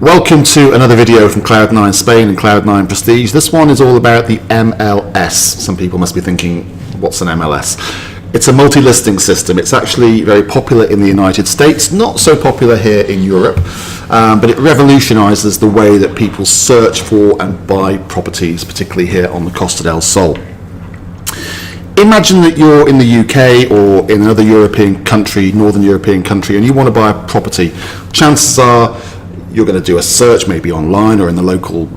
Welcome to another video from Cloud9 Spain and Cloud9 Prestige. This one is all about the MLS. Some people must be thinking, what's an MLS? It's a multi-listing system. It's actually very popular in the United States, not so popular here in Europe, but it revolutionizes the way that people search for and buy properties, particularly here on the Costa del Sol. Imagine that you're in the UK or in another European country, Northern European country, and you want to buy a property. Chances are you're going to do a search maybe online or in the local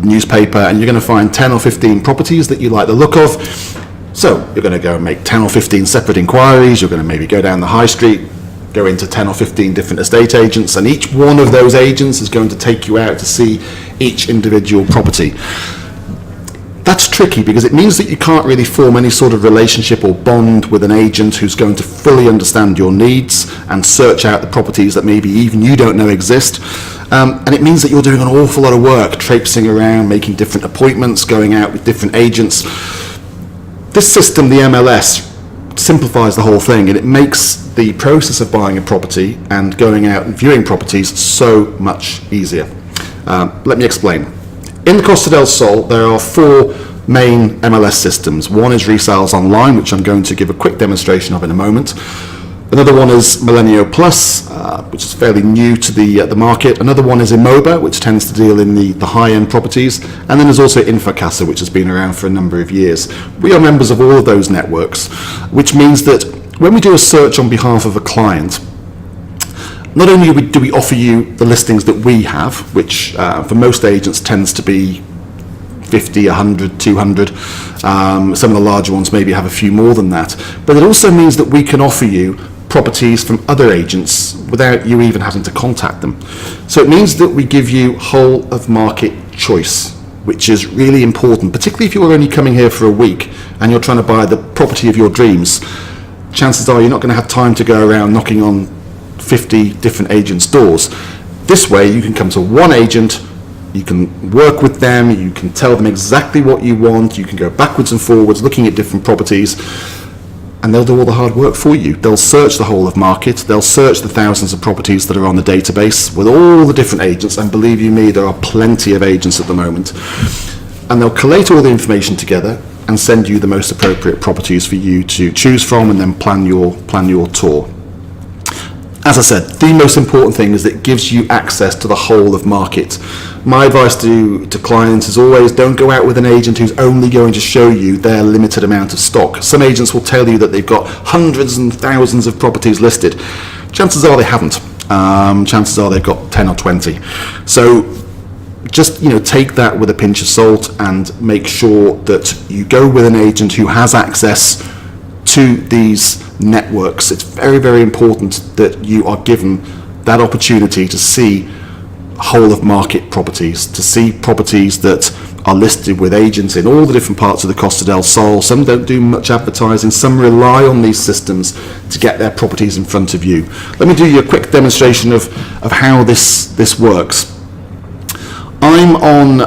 newspaper, and you're going to find 10 or 15 properties that you like the look of. So you're going to go and make 10 or 15 separate inquiries. You're going to maybe go down the high street, go into 10 or 15 different estate agents, and each one of those agents is going to take you out to see each individual property. That's tricky because it means that you can't really form any sort of relationship or bond with an agent who's going to fully understand your needs and search out the properties that maybe even you don't know exist. And it means that you're doing an awful lot of work, traipsing around, making different appointments, going out with different agents. This system, the MLS, simplifies the whole thing, and it makes the process of buying a property and going out and viewing properties so much easier. Let me explain. In the Costa del Sol, there are four main MLS systems. One is Resales Online, which I'm going to give a quick demonstration of in a moment. Another one is Millennium Plus, which is fairly new to the market. Another one is Immoba, which tends to deal in the high-end properties. And then there's also Infocasa, which has been around for a number of years. We are members of all of those networks, which means that when we do a search on behalf of a client, not only do we offer you the listings that we have, which for most agents tends to be 50, 100, 200. Some of the larger ones maybe have a few more than that. But it also means that we can offer you properties from other agents without you even having to contact them. So it means that we give you whole of market choice, which is really important, particularly if you're only coming here for a week and you're trying to buy the property of your dreams. Chances are you're not going to have time to go around knocking on 50 different agents' doors. This way you can come to one agent, you can work with them, you can tell them exactly what you want, you can go backwards and forwards looking at different properties, and they'll do all the hard work for you. They'll search the whole of market, they'll search the thousands of properties that are on the database with all the different agents, and believe you me, there are plenty of agents at the moment, and they'll collate all the information together and send you the most appropriate properties for you to choose from and then plan your tour. As I said, the most important thing is that it gives you access to the whole of market. My advice to clients is always don't go out with an agent who's only going to show you their limited amount of stock. Some agents will tell you that they've got hundreds and thousands of properties listed. Chances are they haven't. Chances are they've got 10 or 20. So just take that with a pinch of salt and make sure that you go with an agent who has access to these networks. It's very, very important that you are given that opportunity to see whole of market properties, to see properties that are listed with agents in all the different parts of the Costa del Sol. Some don't do much advertising, some rely on these systems to get their properties in front of you. Let me do you a quick demonstration of how this works. I'm on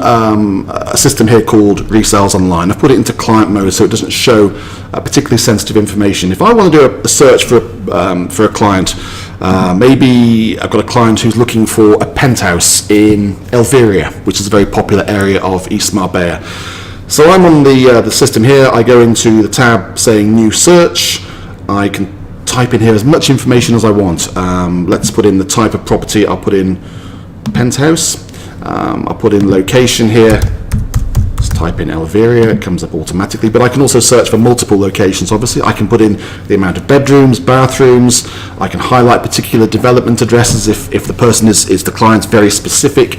a system here called Resales Online. I've put it into client mode so it doesn't show particularly sensitive information. If I want to do a search for a client, maybe I've got a client who's looking for a penthouse in Elveria, which is a very popular area of East Marbella. So I'm on the system here. I go into the tab saying new search. I can type in here as much information as I want. Let's put in the type of property. I'll put in penthouse. I'll put in location here, just type in Elveria, it comes up automatically, but I can also search for multiple locations. Obviously I can put in the amount of bedrooms, bathrooms, I can highlight particular development addresses if the person is the client's very specific.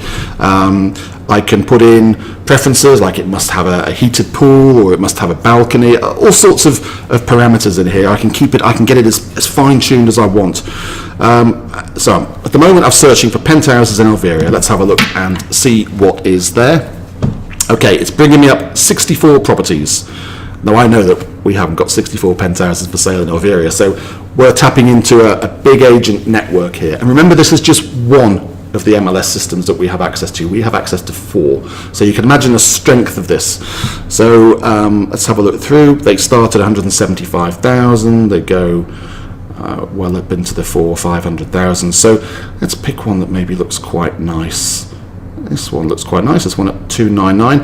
I can put in preferences like it must have a heated pool or it must have a balcony, all sorts of parameters in here. I can get it as fine-tuned as I want. So at the moment I'm searching for penthouses in Elveria. Let's have a look and see what is there. Okay, it's bringing me up 64 properties. Now I know that we haven't got 64 penthouses for sale in Elveria, so we're tapping into a big agent network here. And remember, this is just one of the MLS systems that we have access to. We have access to 4. So you can imagine the strength of this. So let's have a look through. They start at 175,000. They go well up into the 400,000 or 500,000. So let's pick one that maybe looks quite nice. This one looks quite nice. This one at 299.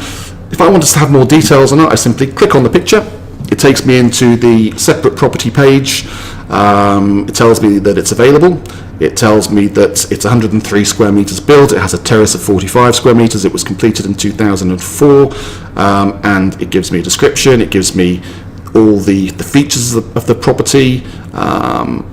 If I wanted to have more details on it, I simply click on the picture. It takes me into the separate property page. It tells me that it's available. It tells me that it's 103 square meters built. It has a terrace of 45 square meters. It was completed in 2004. And it gives me a description. It gives me all the features of the property.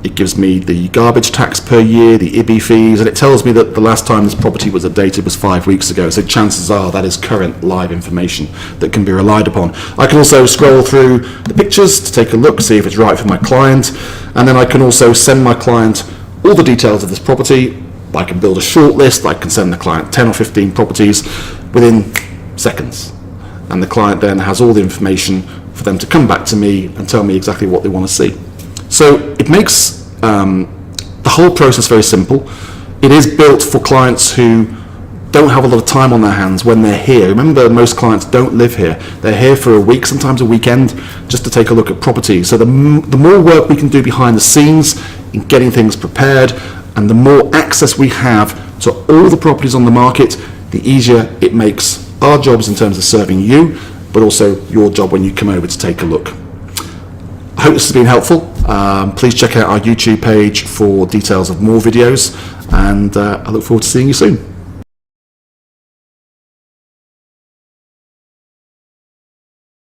It gives me the garbage tax per year, the IBI fees, and it tells me that the last time this property was updated was 5 weeks ago. So chances are that is current live information that can be relied upon. I can also scroll through the pictures to take a look, see if it's right for my client, and then I can also send my client all the details of this property. I can build a short list. I can send the client 10 or 15 properties within seconds, and the client then has all the information for them to come back to me and tell me exactly what they want to see. So it makes the whole process very simple. It is built for clients who don't have a lot of time on their hands when they're here. Remember, most clients don't live here. They're here for a week, sometimes a weekend, just to take a look at properties. So the more work we can do behind the scenes in getting things prepared, and the more access we have to all the properties on the market, the easier it makes our jobs in terms of serving you, but also your job when you come over to take a look. I hope this has been helpful. Please check out our YouTube page for details of more videos, and I look forward to seeing you soon.